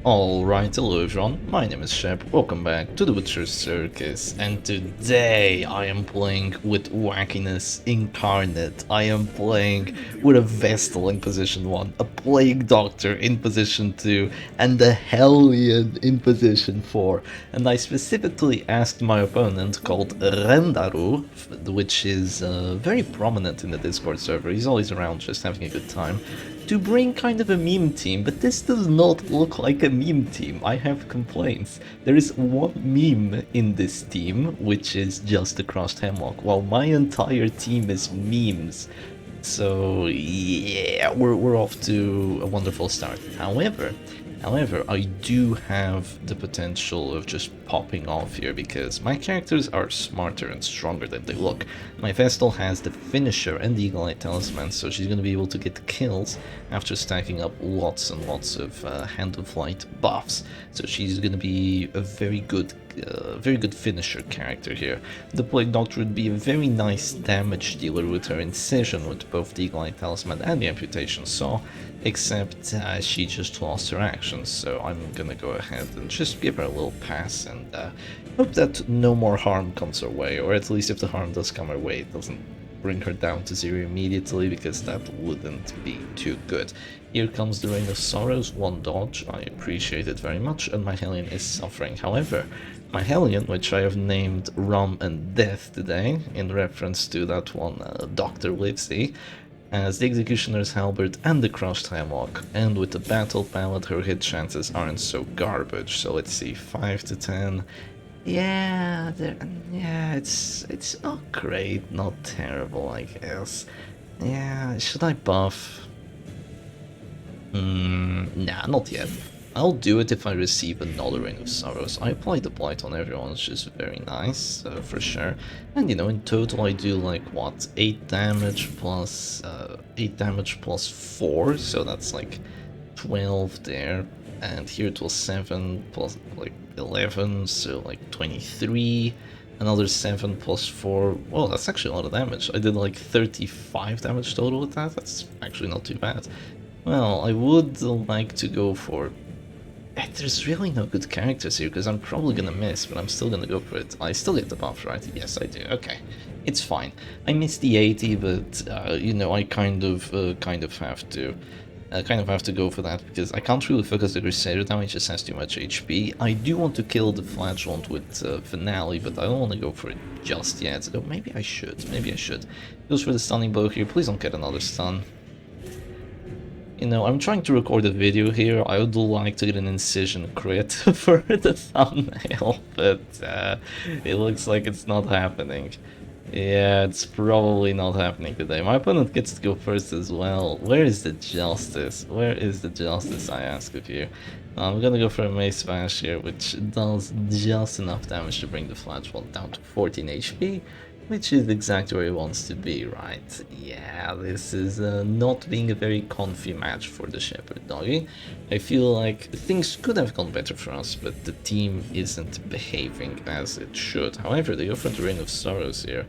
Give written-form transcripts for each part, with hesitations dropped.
Alright, hello everyone, my name is Shep, welcome back to the Witcher Circus, and today I am playing with wackiness incarnate. I am playing with a vestal in position 1, a plague doctor in position 2, and a hellion in position 4. And I specifically asked my opponent, called Randaru, which is very prominent in the Discord server, he's always around just having a good time, to bring kind of a meme team, but this does not look like a meme team. I have complaints. There is one meme in this team, which is just the crossed hemlock, while my entire team is memes. So yeah, we're off to a wonderful start. However, I do have the potential of just popping off here because my characters are smarter and stronger than they look. My Vestal has the finisher and the Eagle Eye Talisman, so she's going to be able to get kills after stacking up lots and lots of Hand of Light buffs. So she's going to be a very good finisher character here. The Plague Doctor would be a very nice damage dealer with her incision with both the Eagle Eye Talisman and the Amputation Saw, except she just lost her actions, so I'm gonna go ahead and just give her a little pass and hope that no more harm comes her way, or at least if the harm does come her way, it doesn't bring her down to 0 immediately, because that wouldn't be too good. Here comes the Ring of Sorrows, 1 dodge, I appreciate it very much, and my Hellion is suffering. However, my Hellion, which I have named Rum and Death today, in reference to that one Dr. Livesey, as the Executioner's Halberd and the Crushed Hemlock, and with the Battle Palette her hit chances aren't so garbage. So let's see, 5 to 10. Yeah, it's not great, not terrible, I guess. Yeah, should I buff? Nah, not yet. I'll do it if I receive another Ring of Sorrows. I apply the Blight on everyone, which is very nice, for sure. And you know, in total I do like, what, 8 damage plus 4, so that's like 12 there. And here it was 7 plus like 11, so like 23. Another 7 plus 4, well, that's actually a lot of damage. I did like 35 damage total with that, that's actually not too bad. Well, I would like to go for... There's really no good characters here, because I'm probably gonna miss, but I'm still gonna go for it. I still get the buff, right? Yes, I do. Okay, it's fine. I missed the 80, but you know, I kind of have to go for that, because I can't really focus the Crusader down. He just has too much HP. I do want to kill the Flagellant with Finale, but I don't want to go for it just yet. So maybe I should. Maybe I should. Goes for the stunning blow here. Please don't get another stun. You know, I'm trying to record a video here. I would like to get an incision crit for the thumbnail, but it looks like it's not happening. Yeah, it's probably not happening today. My opponent gets to go first as well. Where is the justice? Where is the justice, I ask of you? I'm gonna go for a Mace Bash here, which does just enough damage to bring the Flagellant down to 14 HP. Which is exactly where he wants to be, right? Yeah, this is not being a very comfy match for the Shepherd Doggy. I feel like things could have gone better for us, but the team isn't behaving as it should. However, they offer the Ring of Sorrows here.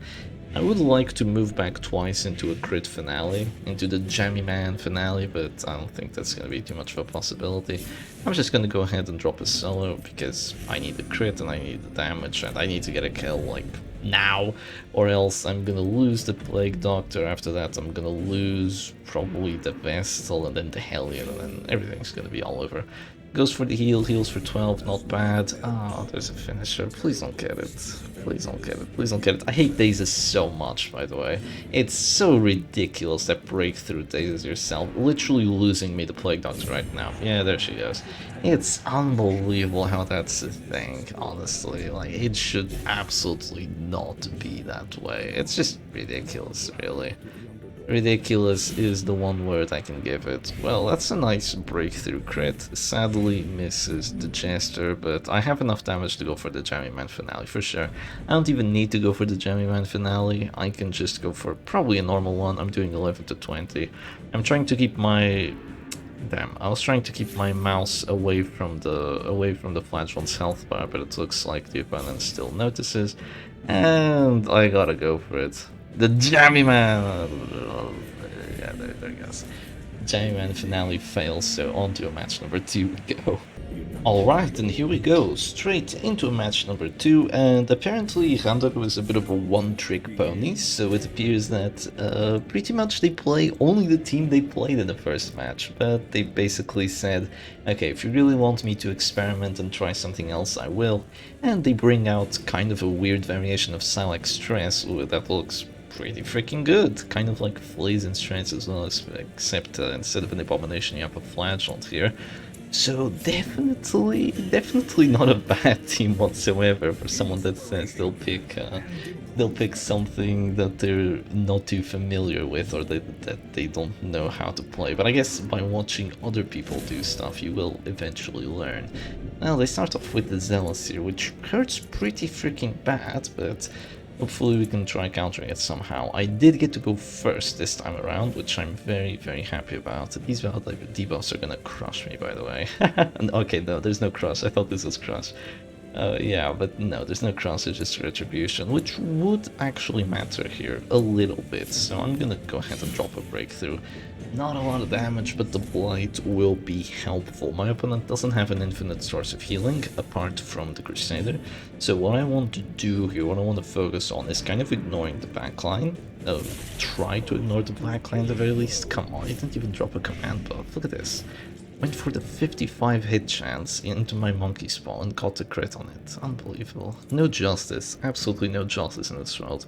I would like to move back twice into a crit finale, into the Jammy Man finale, but I don't think that's going to be too much of a possibility. I'm just going to go ahead and drop a solo, because I need the crit and I need the damage, and I need to get a kill, like, now, or else I'm gonna lose the Plague Doctor. After that I'm gonna lose probably the Vestal and then the Hellion, and then everything's gonna be all over. Goes for the heal, heals for 12, not bad. Ah, there's a finisher. Please don't get it. Please don't get it. Please don't get it. I hate dazes so much, by the way. It's so ridiculous that breakthrough dazes yourself, literally losing me the Plague Doctor right now. Yeah, there she goes. It's unbelievable how that's a thing, honestly. Like, it should absolutely not be that way. It's just ridiculous, really. Ridiculous is the one word I can give it. Well, that's a nice breakthrough crit. Sadly misses the Jester, but I have enough damage to go for the Jammy Man finale for sure. I don't even need to go for the Jammy Man finale. I can just go for probably a normal one. I'm doing 11 to 20. I'm trying to keep my... Damn, I was trying to keep my mouse away from the Flagellant's health bar, but it looks like the opponent still notices, and I gotta go for it. The Jammy Man! Yeah, there goes. Jammy Man finale fails, so on to match number 2 we go. Alright, and here we go, straight into match number 2, and apparently Randaru is a bit of a one-trick pony, so it appears that pretty much they play only the team they played in the first match, but they basically said, okay, if you really want me to experiment and try something else, I will, and they bring out kind of a weird variation of Silex Stress that looks pretty freaking good, kind of like Flaze and Stress as well, except instead of an Abomination you have a Flagellant here. So definitely not a bad team whatsoever for someone that says they'll pick something that they're not too familiar with or that they don't know how to play. But I guess by watching other people do stuff, you will eventually learn. Now they start off with the Zealous here, which hurts pretty freaking bad, but hopefully we can try countering it somehow. I did get to go first this time around, which I'm very happy about. These debuffs are gonna crush me, by the way. Okay, no, there's no crush. I thought this was crush. Yeah, but no, there's no cross, it's just retribution, which would actually matter here a little bit. So I'm gonna go ahead and drop a breakthrough. Not a lot of damage, but the blight will be helpful. My opponent doesn't have an infinite source of healing apart from the Crusader. So what I want to do here, what I want to focus on is kind of ignoring the backline. Try to ignore the backline at the very least. Come on, he didn't even drop a command buff. Look at this. Went for the 55 hit chance into my monkey spawn and got a crit on it. Unbelievable. No justice. Absolutely no justice in this world.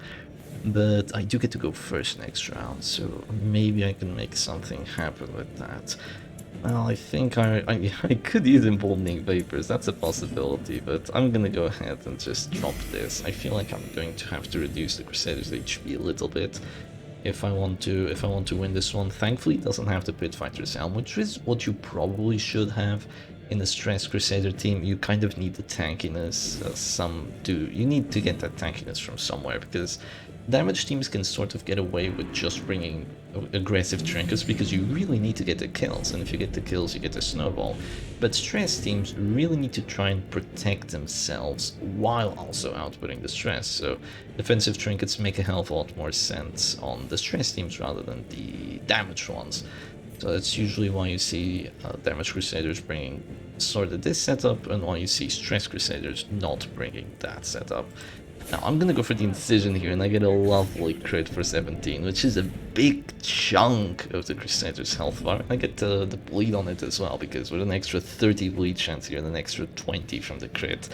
But I do get to go first next round, so maybe I can make something happen with that. Well, I think I could use Emboldening Vapors, that's a possibility, but I'm gonna go ahead and just drop this. I feel like I'm going to have to reduce the Crusader's HP a little bit if I want to win this one. Thankfully, it doesn't have the Pit Fighter's Helm, which is what you probably should have in a Stress Crusader team. You kind of need the tankiness. You need to get that tankiness from somewhere, because damage teams can sort of get away with just bringing aggressive trinkets because you really need to get the kills, and if you get the kills you get a snowball. But stress teams really need to try and protect themselves while also outputting the stress, so defensive trinkets make a hell of a lot more sense on the stress teams rather than the damage ones. So that's usually why you see damage crusaders bringing sort of this setup, and why you see stress crusaders not bringing that setup. Now I'm gonna go for the incision here, and I get a lovely crit for 17, which is a big chunk of the Crusader's health bar. I get the bleed on it as well, because with an extra 30 bleed chance here and an extra 20 from the crit,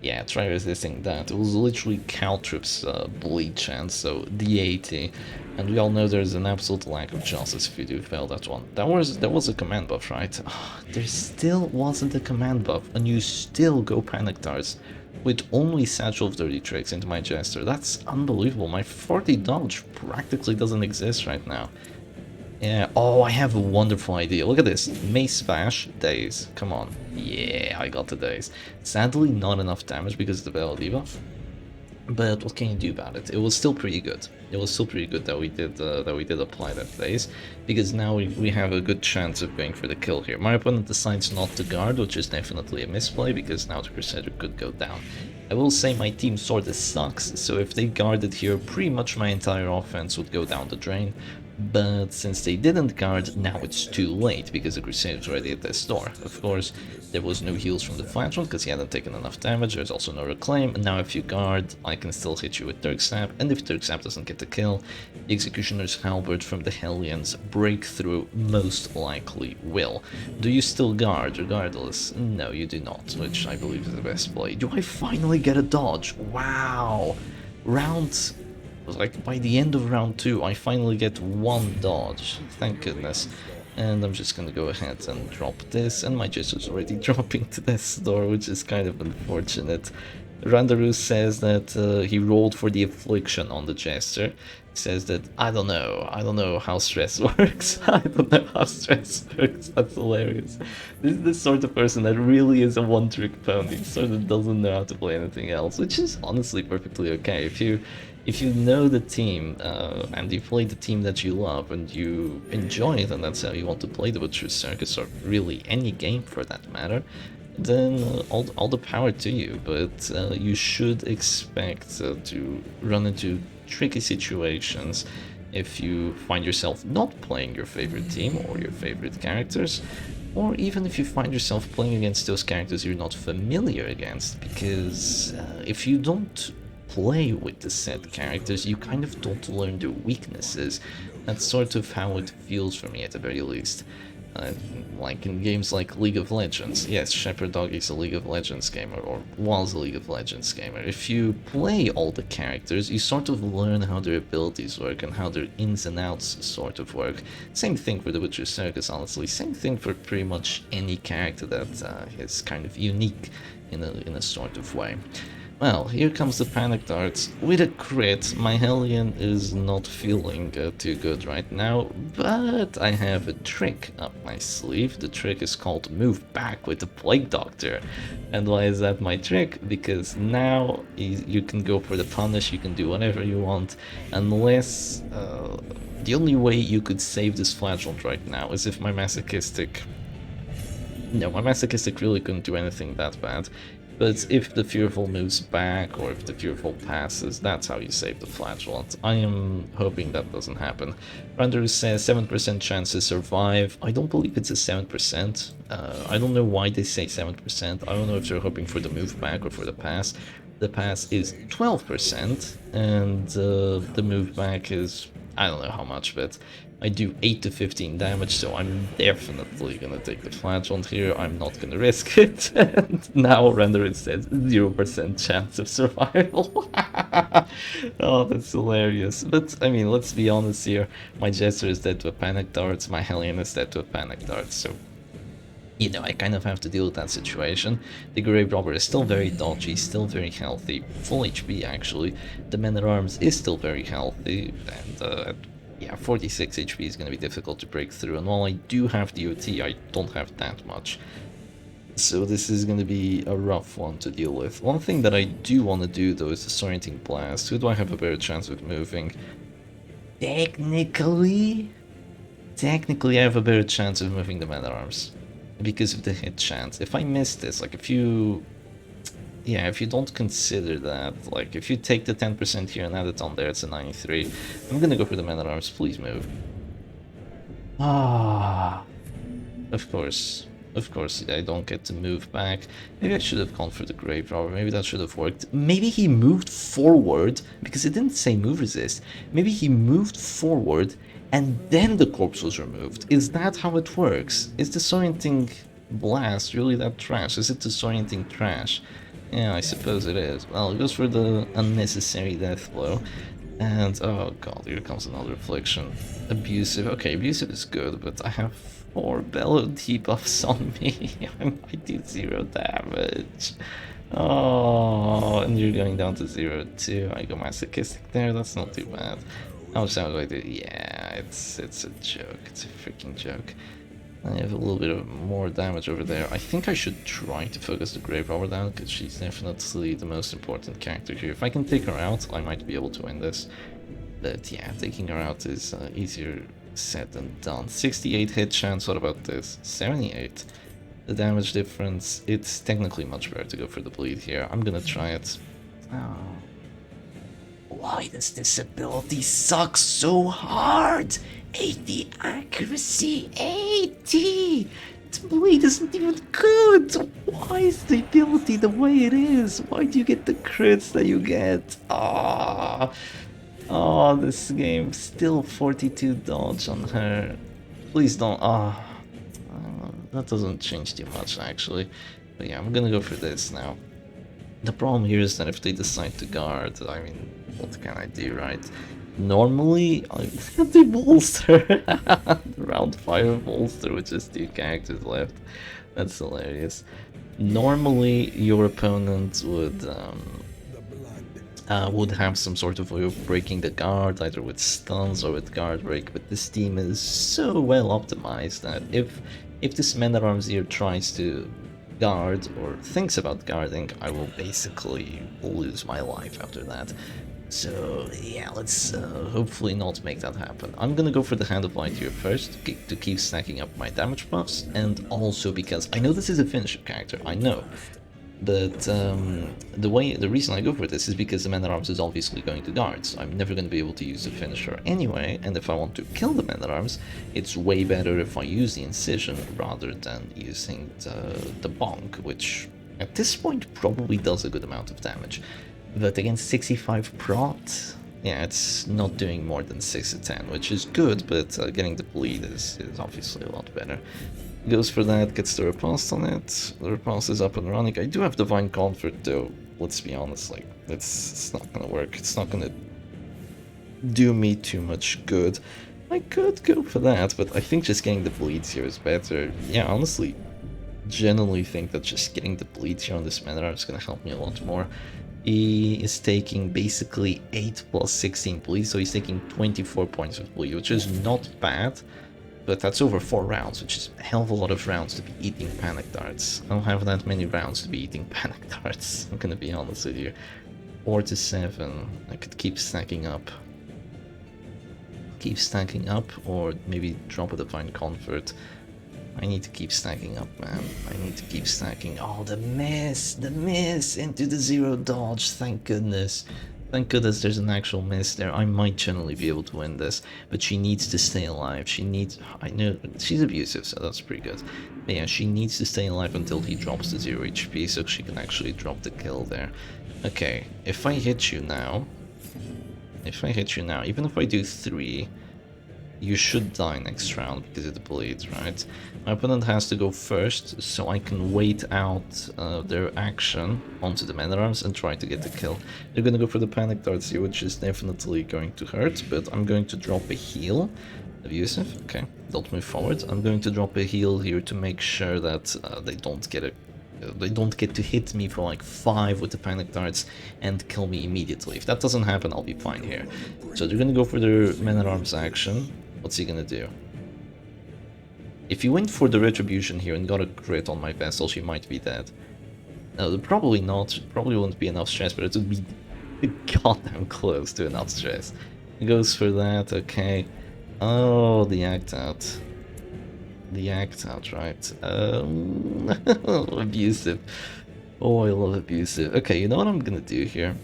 yeah, try resisting that. It was literally Caltrip's bleed chance, so D80, and we all know there's an absolute lack of justice if you do fail that one. There was a command buff, right? There still wasn't a command buff, and you still go Panic Darts with only Satchel of Dirty Tricks into my Jester. That's unbelievable. My 40 dodge practically doesn't exist right now. Yeah, oh, I have a wonderful idea. Look at this. Mace Bash, Daze. Come on. Yeah, I got the Daze. Sadly, not enough damage because of the Veil debuff. But what can you do about it? It was still pretty good. It was still pretty good that we did apply that Daze, because now we have a good chance of going for the kill here. My opponent decides not to guard, which is definitely a misplay, because now the Crusader could go down. I will say my team sorta sucks, so if they guarded here, pretty much my entire offense would go down the drain. But since they didn't guard, now it's too late, because the Crusader's already at this door. Of course, there was no heals from the Flagellant, because he hadn't taken enough damage. There's also no reclaim, and now if you guard, I can still hit you with Dirk Stab, and if Dirk Stab doesn't get the kill, the Executioner's Halberd from the Hellion's breakthrough most likely will. Do you still guard regardless? No, you do not, which I believe is the best play. Do I finally get a dodge? Wow! Like, by the end of round 2, I finally get one dodge. Thank goodness. And I'm just gonna go ahead and drop this, and my Jester's already dropping to this door, which is kind of unfortunate. Randaru says that he rolled for the Affliction on the Jester. He says that, I don't know how stress works. I don't know how stress works. That's hilarious. This is the sort of person that really is a one-trick pony, sort of doesn't know how to play anything else, which is honestly perfectly okay. If you know the team, and you play the team that you love and you enjoy it, and that's how you want to play the Butcher's Circus, or really any game for that matter, then all the power to you. But you should expect to run into tricky situations if you find yourself not playing your favorite team or your favorite characters. or even if you find yourself playing against those characters you're not familiar against, because if you don't play with the set characters, you kind of don't learn their weaknesses. That's sort of how it feels for me at the very least. Like in games like League of Legends. Yes, Shepherd Dog is a League of Legends gamer, or was a League of Legends gamer. If you play all the characters, you sort of learn how their abilities work and how their ins and outs sort of work. Same thing for the Witcher Circus, honestly. Same thing for pretty much any character that is kind of unique in a sort of way. Well, here comes the panic darts. With a crit, my hellion is not feeling too good right now, but I have a trick up my sleeve. The trick is called move back with the plague doctor. And why is that my trick? Because now you can go for the punish, you can do whatever you want, unless the only way you could save this flagellant right now is if my masochistic... No, my masochistic really couldn't do anything that bad. But if the Fearful moves back, or if the Fearful passes, that's how you save the flagellant. I am hoping that doesn't happen. Randaru says 7% chance to survive. I don't believe it's a 7%. I don't know why they say 7%. I don't know if they're hoping for the move back or for the pass. The pass is 12%, and the move back is... I don't know how much, but I do 8 to 15 damage, so I'm definitely gonna take the flagellant here. I'm not gonna risk it. And now Randaru says 0% chance of survival. Oh, that's hilarious. But I mean, let's be honest here. My Jester is dead to a panic dart, my Hellion is dead to a panic dart, so you know, I kind of have to deal with that situation. The Grave Robber is still very dodgy, still very healthy, full HP actually. The Man-at-Arms is still very healthy, and yeah, 46 HP is going to be difficult to break through, and while I do have the OT, I don't have that much. So this is going to be a rough one to deal with. One thing that I do want to do though is the Disorienting Blast. Who do I have a better chance of moving? Technically I have a better chance of moving the Man-at-Arms. Because of the hit chance. If I miss this, like if you... Yeah, if you don't consider that, like if you take the 10% here and add it on there, it's a 93. I'm gonna go for the Man-at-Arms, please move. Ah, of course, I don't get to move back. Maybe I should have gone for the Grave Robber, maybe that should have worked. Maybe he moved forward, because it didn't say move resist. Maybe he moved forward and then the corpse was removed. Is that how it works? Is Disorienting Blast really that trash? Is it Disorienting Trash? Yeah, I suppose it is. Well, it goes for the unnecessary death blow. And, oh god, here comes another affliction. Abusive. Okay, abusive is good, but I have 4 bellowed debuffs on me. I might do 0 damage. Oh, and you're going down to 0 too. I go masochistic there, that's not too bad. How much damage do I do? Yeah, it's a joke. It's a freaking joke. I have a little bit of more damage over there. I think I should try to focus the Grave Robber down, because she's definitely the most important character here. If I can take her out, I might be able to win this. But yeah, taking her out is easier said than done. 68 hit chance, what about this? 78. The damage difference, it's technically much better to go for the bleed here. I'm gonna try it. Oh. Why does this ability suck so hard? 80 accuracy, 80! The bleed isn't even good! Why is the ability the way it is? Why do you get the crits that you get? Ah, oh, this game, still 42 dodge on her. Please don't, that doesn't change too much actually. But yeah, I'm gonna go for this now. The problem here is that if they decide to guard, I mean, what can I do, right? Normally, I do bolster. Round 5 bolster with just 2 characters left. That's hilarious. Normally, your opponent would have some sort of way of breaking the guard, either with stuns or with guard break, but this team is so well optimized that if this Man-at-Arms here tries to guard or thinks about guarding, I will basically lose my life after that. So yeah, let's hopefully not make that happen. I'm gonna go for the Hand of Light here first to keep stacking up my damage buffs, and also because I know this is a finisher character, I know. But the reason I go for this is because the man-at-arms is obviously going to guard, so I'm never going to be able to use the finisher anyway, and if I want to kill the man-at-arms, it's way better if I use the incision rather than using the bonk, which at this point probably does a good amount of damage. But against 65 prot, yeah, it's not doing more than 6 to 10, which is good, but getting the bleed is obviously a lot better. Goes for that, gets the riposte on it. The riposte is up and running. I do have Divine Comfort though, let's be honest, like, it's not gonna work. It's not gonna do me too much good. I could go for that, but I think just getting the bleeds here is better. Yeah, honestly, generally think that just getting the bleeds here on this mana is gonna help me a lot more. He is taking basically 8 plus 16 bleed, so he's taking 24 points of bleed, which is not bad. But that's over 4 rounds, which is a hell of a lot of rounds to be eating panic darts. I don't have that many rounds to be eating panic darts, I'm gonna be honest with you. 4 to 7, I could keep stacking up. Keep stacking up, or maybe drop a Divine Comfort. I need to keep stacking up, man. I need to keep stacking. Oh, the miss into the 0 dodge, thank goodness. Thank goodness there's an actual miss there. I might generally be able to win this, but she needs to stay alive. She needs... I know she's abusive, so that's pretty good. But yeah, she needs to stay alive until he drops to 0 HP, so she can actually drop the kill there. Okay, if I hit you now... even if I do 3... you should die next round because of the bleeds, right? My opponent has to go first, so I can wait out their action onto the man-at-arms and try to get the kill. They're gonna go for the panic darts here, which is definitely going to hurt, but I'm going to drop a heal. Abusive, okay, don't move forward. I'm going to drop a heal here to make sure that they don't get to hit me for like 5 with the panic darts and kill me immediately. If that doesn't happen, I'll be fine here. So they're gonna go for their man-at-arms action. What's he gonna do? If he went for the retribution here and got a crit on my vestal, she might be dead. No, probably not. Probably wouldn't be enough stress, but it would be goddamn close to enough stress. He goes for that, okay. Oh, the act out. The act out, right? Abusive. Oh, I love abusive. Okay, you know what I'm gonna do here?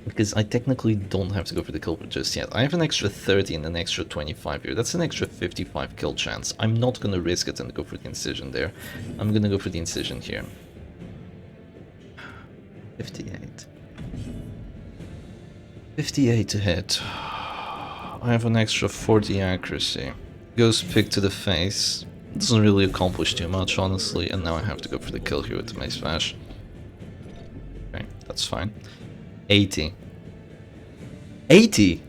Because I technically don't have to go for the kill just yet. I have an extra 30 and an extra 25 here. That's an extra 55 kill chance. I'm not gonna risk it and go for the incision there. I'm gonna go for the incision here. 58. 58 to hit. I have an extra 40 accuracy. Goes pick to the face. Doesn't really accomplish too much, honestly. And now I have to go for the kill here with the Mace Flash. Okay, that's fine. 80. 80?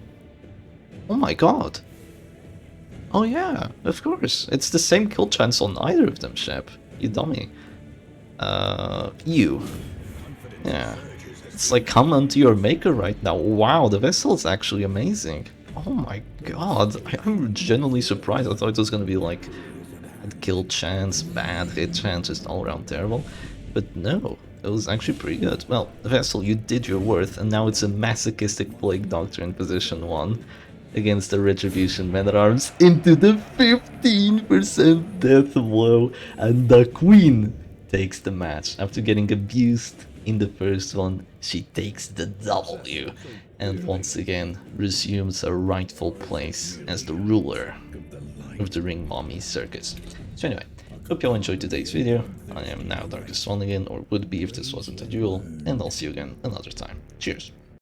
Oh my god. Oh yeah, of course. It's the same kill chance on either of them, Shep. You dummy. You. Yeah. It's like, come unto your maker right now. Wow, the vessel is actually amazing. Oh my god. I'm genuinely surprised. I thought it was gonna be like bad kill chance, bad hit chance, just all around terrible. But no. It was actually pretty good. Well, Vestal, you did your worth, and now it's a masochistic Plague Doctor in position 1 against the Retribution Man-at-Arms into the 15% death blow, and the Queen takes the match. After getting abused in the first one, she takes the W, and once again resumes her rightful place as the ruler of the Ring Mommy Circus. So anyway, hope you all enjoyed today's video. I am now Darkest One again, or would be if this wasn't a duel, and I'll see you again another time. Cheers.